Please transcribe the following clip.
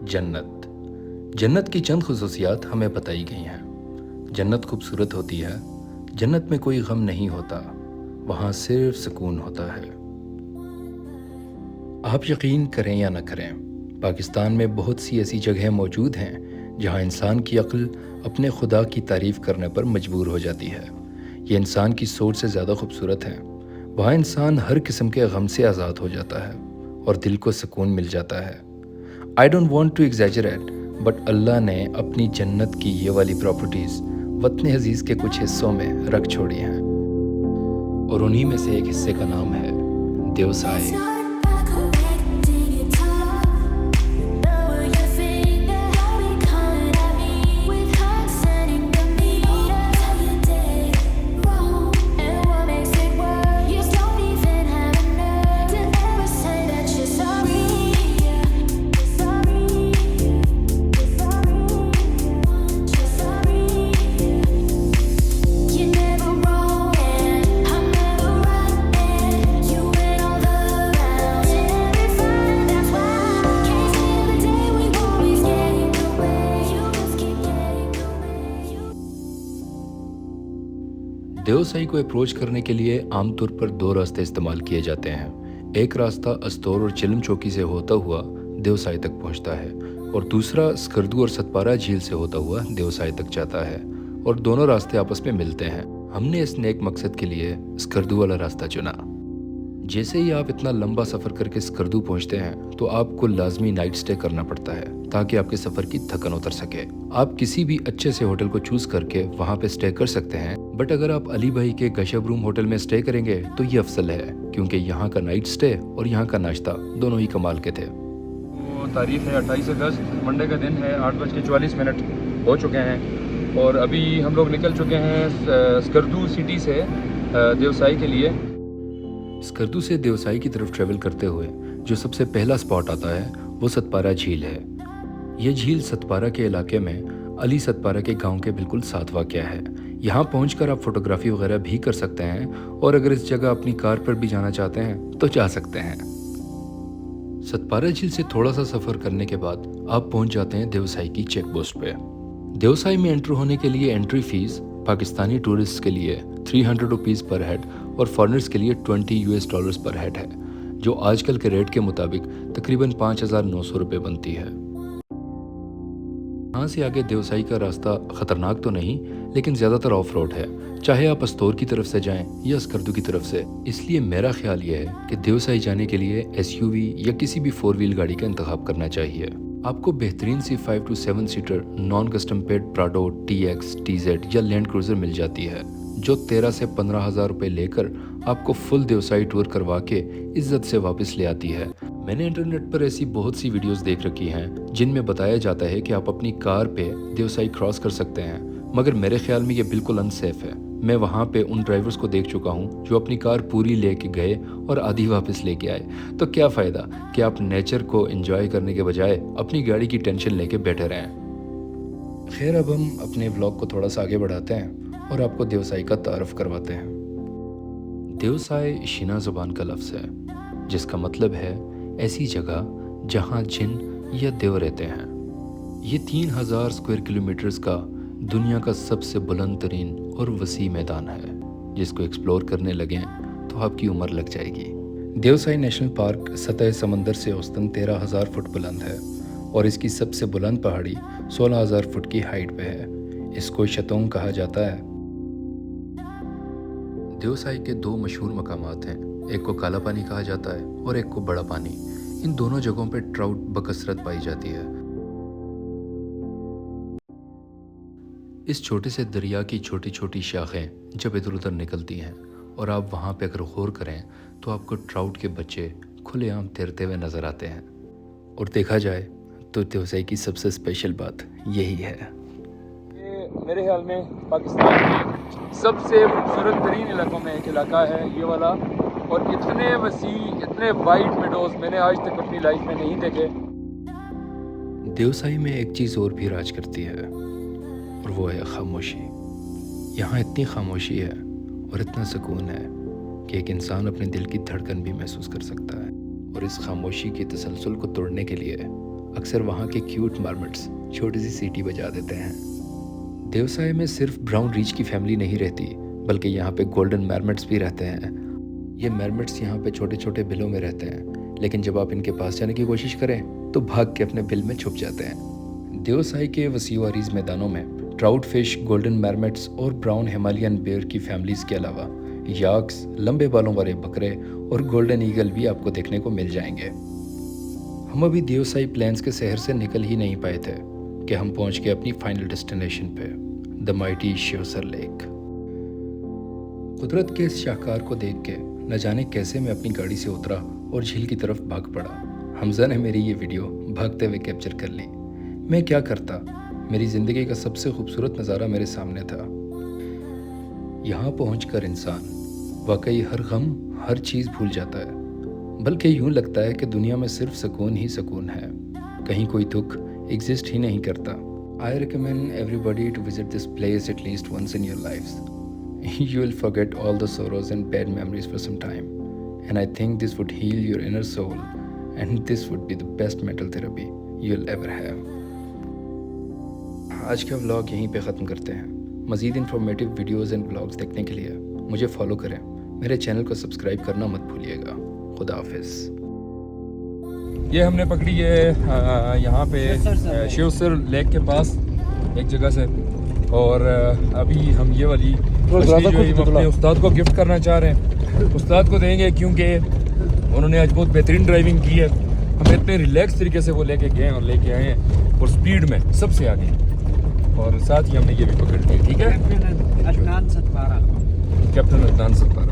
جنت جنت کی چند خصوصیات ہمیں بتائی گئی ہیں۔ جنت خوبصورت ہوتی ہے، جنت میں کوئی غم نہیں ہوتا، وہاں صرف سکون ہوتا ہے۔ آپ یقین کریں یا نہ کریں، پاکستان میں بہت سی ایسی جگہیں موجود ہیں جہاں انسان کی عقل اپنے خدا کی تعریف کرنے پر مجبور ہو جاتی ہے۔ یہ انسان کی سوچ سے زیادہ خوبصورت ہے۔ وہاں انسان ہر قسم کے غم سے آزاد ہو جاتا ہے اور دل کو سکون مل جاتا ہے۔ I don't want to exaggerate، but اللہ نے اپنی جنت کی یہ والی پراپرٹیز وطن عزیز کے کچھ حصوں میں رکھ چھوڑی ہیں، اور انہی میں سے ایک حصے کا نام ہے دیوسائے۔ دیوسائی کو اپروچ کرنے کے لیے عام طور پر دو راستے استعمال کیے جاتے ہیں۔ ایک راستہ استور اور چلم چوکی سے ہوتا ہوا دیوسائی تک پہنچتا ہے، اور دوسرا اسکردو اور ستپارہ جھیل سے ہوتا ہوا دیوسائی تک جاتا ہے، اور دونوں راستے آپس میں ملتے ہیں۔ ہم نے اس نیک مقصد کے لیے اسکردو والا راستہ چنا۔ جیسے ہی آپ اتنا لمبا سفر کر کے اسکردو پہنچتے ہیں تو آپ کو لازمی نائٹ سٹے کرنا پڑتا ہے تاکہ آپ کے سفر کی تھکن اتر سکے۔ آپ کسی بھی اچھے سے ہوٹل کو چوز کر کے وہاں پہ سٹے کر سکتے ہیں، بٹ اگر آپ علی بھائی کے گشب روم ہوٹل میں سٹے کریں گے تو یہ افضل ہے، کیونکہ یہاں کا نائٹ سٹے اور یہاں کا ناشتہ دونوں ہی کمال کے تھے۔ وہ تاریخ ہے 28 اگست، منڈے کا دن ہے، 8:44 ہو چکے ہیں، اور ابھی ہم لوگ نکل چکے ہیں اسکردو سٹی سے دیوسائی کے لیے۔ اسکردو سے دیوسائی کی طرف ٹریول کرتے ہوئے جو سب سے پہلا سپاٹ آتا ہے وہ ستپارہ جھیل ہے۔ یہ جھیل ستپارہ کے علاقے میں علی ستپارہ کے گاؤں کے بالکل ساتھ واقع ہے۔ یہاں پہنچ کر آپ فوٹوگرافی وغیرہ بھی کر سکتے ہیں، اور اگر اس جگہ اپنی کار پر بھی جانا چاہتے ہیں تو جا سکتے ہیں۔ ستپارہ جھیل سے تھوڑا سا سفر کرنے کے بعد آپ پہنچ جاتے ہیں دیوسائی کی چیک پوسٹ پہ۔ دیوسائی میں انٹر ہونے کے لیے انٹری فیس پاکستانی ٹورسٹ کے لیے 300 روپیز پر ہیڈ اور فارنرز کے لیے $20 پر ہیڈ ہے، جو آج کل کے ریٹ کے مطابق تقریباً 5,900 روپے بنتی ہے۔ یہاں سے آگے دیوسائی کا راستہ خطرناک تو نہیں، لیکن زیادہ تر آف روڈ ہے، چاہے آپ استور کی طرف سے جائیں یا اسکردو کی طرف سے۔ اس لیے میرا خیال یہ ہے کہ دیوسائی جانے کے لیے SUV یا کسی بھی 4 ویل گاڑی کا انتخاب کرنا چاہیے۔ آپ کو بہترین سی 5 to 7 seater non custom paid Prado TX TZ یا لینڈ کروزر مل جاتی ہے، جو 13 سے 15 ہزار روپے لے کر آپ کو فل دیوسائی ٹور کروا کے عزت سے واپس لے آتی ہے۔ میں نے انٹرنیٹ پر ایسی بہت سی ویڈیوز دیکھ رکھی ہیں جن میں بتایا جاتا ہے کہ آپ اپنی کار پہ دیوسائی کراس کر سکتے ہیں، مگر میرے خیال میں یہ بالکل انسیف ہے۔ میں وہاں پہ ان ڈرائیورز کو دیکھ چکا ہوں جو اپنی کار پوری لے کے گئے اور آدھی واپس لے کے آئے، تو کیا فائدہ کہ آپ نیچر کو انجوائے کرنے کے بجائے اپنی گاڑی کی ٹینشن لے کے بیٹھے رہیں۔ خیر، اب ہم اپنے ولاگ کو تھوڑا سا آگے بڑھاتے ہیں اور آپ کو دیوسائی کا تعارف کرواتے ہیں۔ دیوسائی شینا زبان کا لفظ ہے جس کا مطلب ہے ایسی جگہ جہاں جن یا دیو رہتے ہیں۔ یہ 3000 اسکوائر کلومیٹرز کا دنیا کا سب سے بلند ترین اور وسیع میدان ہے، جس کو ایکسپلور کرنے لگیں تو آپ کی عمر لگ جائے گی۔ دیوسائی نیشنل پارک سطح سمندر سے اوسطاً 13,000 فٹ بلند ہے، اور اس کی سب سے بلند پہاڑی 16,000 فٹ کی ہائٹ پہ ہے۔ اس کو شتونگ کہا جاتا ہے۔ دیوسائی کے 2 مشہور مقامات ہیں، ایک کو کالا پانی کہا جاتا ہے اور ایک کو بڑا پانی۔ ان دونوں جگہوں پہ ٹراؤٹ بکثرت پائی جاتی ہے۔ اس چھوٹے سے دریا کی چھوٹی چھوٹی شاخیں جب ادھر ادھر نکلتی ہیں اور آپ وہاں پہ اگر غور کریں تو آپ کو ٹراؤٹ کے بچے کھلے عام تیرتے ہوئے نظر آتے ہیں، اور دیکھا جائے تو دیوسائی کی سب سے اسپیشل بات یہی ہے۔ میرے خیال میں پاکستان کے سب سے خوبصورت ترین علاقوں میں ایک علاقہ ہے یہ والا، اور اتنے وسیع، اتنے وائڈ میڈوز میں نے آج تک اپنی لائف میں نہیں دیکھے۔ دیوسائی میں ایک چیز اور بھی راج کرتی ہے، اور وہ ہے خاموشی۔ یہاں اتنی خاموشی ہے اور اتنا سکون ہے کہ ایک انسان اپنے دل کی دھڑکن بھی محسوس کر سکتا ہے، اور اس خاموشی کے تسلسل کو توڑنے کے لیے اکثر وہاں کے کیوٹ مارمٹس چھوٹی سی سیٹی بجا دیتے ہیں۔ دیوسائے میں صرف براؤن ریچ کی فیملی نہیں رہتی، بلکہ یہاں پہ گولڈن مارمٹس بھی رہتے ہیں۔ یہ مارمٹس یہاں پہ چھوٹے چھوٹے بلوں میں رہتے ہیں، لیکن جب آپ ان کے پاس جانے کی کوشش کریں تو بھاگ کے اپنے بل میں چھپ جاتے ہیں۔ دیوسائی کے وسیع و عریض میدانوں میں ٹراؤٹ فش، گولڈن مارمٹس اور براؤن ہمالیین بیئر کی فیملیز کے علاوہ یاکس، لمبے بالوں والے بکرے اور گولڈن ایگل بھی آپ کو دیکھنے کو مل جائیں گے۔ ہم ابھی دیوسائی پلینس کے شہر سے نکل ہی نہیں پائے تھے کہ ہم پہنچ گئے اپنی فائنل ڈیسٹینیشن پہ، دا مائٹی شیوسر لیک۔ قدرت کے اس شاہکار کو دیکھ کے نہ جانے کیسے میں اپنی گاڑی سے اترا اور جھیل کی طرف بھاگ پڑا۔ حمزہ نے میری یہ ویڈیو بھاگتے ہوئے کیپچر کر لی۔ میں کیا کرتا، میری زندگی کا سب سے خوبصورت نظارہ میرے سامنے تھا۔ یہاں پہنچ کر انسان واقعی ہر غم، ہر چیز بھول جاتا ہے، بلکہ یوں لگتا ہے کہ دنیا میں صرف سکون ہی سکون ہے، کہیں کوئی دکھ ایگزسٹ ہی نہیں کرتا۔ I recommend everybody to visit this place at least once in your lives. You will forget all the sorrows and bad memories for some time, and I think this would heal your inner soul, and this would be the best mental therapy you'll ever have. آج کا vlog یہیں پہ ختم کرتے ہیں۔ مزید informative videos and vlogs دیکھنے کے لیے مجھے فالو کریں، میرے چینل کو سبسکرائب کرنا مت بھولیے گا۔ خدا حافظ۔ یہ ہم نے پکڑی ہے یہاں پہ شیوسر لیک کے پاس ایک جگہ سے، اور ابھی ہم یہ والی مچھلی جو ہے ہم اپنے استاد کو گفٹ کرنا چاہ رہے ہیں، استاد کو دیں گے کیونکہ انہوں نے آج بہت بہترین ڈرائیونگ کی ہے۔ ہمیں اتنے ریلیکس طریقے سے وہ لے کے گئے اور لے کے آئے ہیں، اور سپیڈ میں سب سے آگے، اور ساتھ ہی ہم نے یہ بھی پکڑ لی، ٹھیک ہے؟ کیپٹن عدنان ستپارہ۔